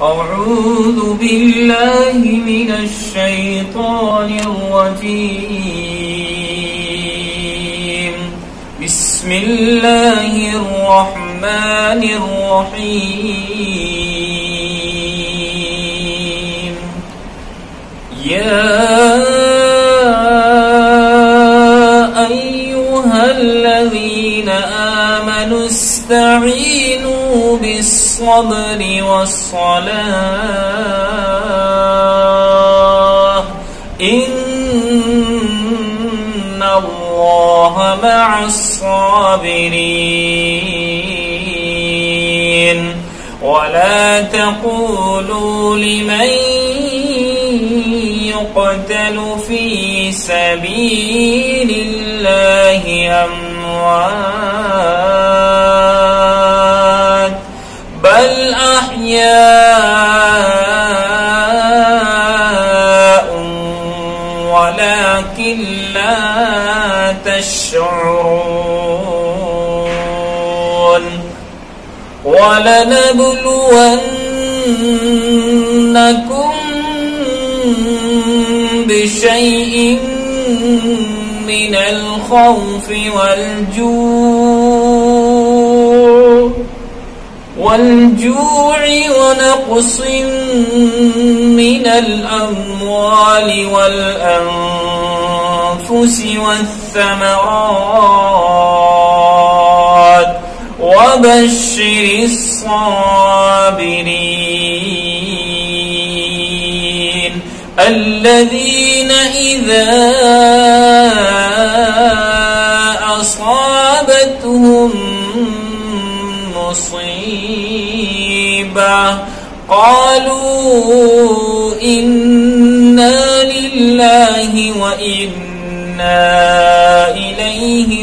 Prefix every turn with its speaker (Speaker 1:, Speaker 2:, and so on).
Speaker 1: أعوذ بالله من الشيطان الرجيم. بسم الله الرحمن الرحيم. يا أيها الذين آمنوا استعينوا بالصبر والصلاة إن الله مع الصابرين. ولا تقولوا لمن يقتل في سبيل الله أموات بل أحياء ولكن لا تشعرون. ولنبلونكم بشيء من الخوف والجوع ونقص من الأموال والأنفس والثمرات وبشر الصابرين الذين إذا أصابتهم مصيبة قالوا إنا لله وإنا إليه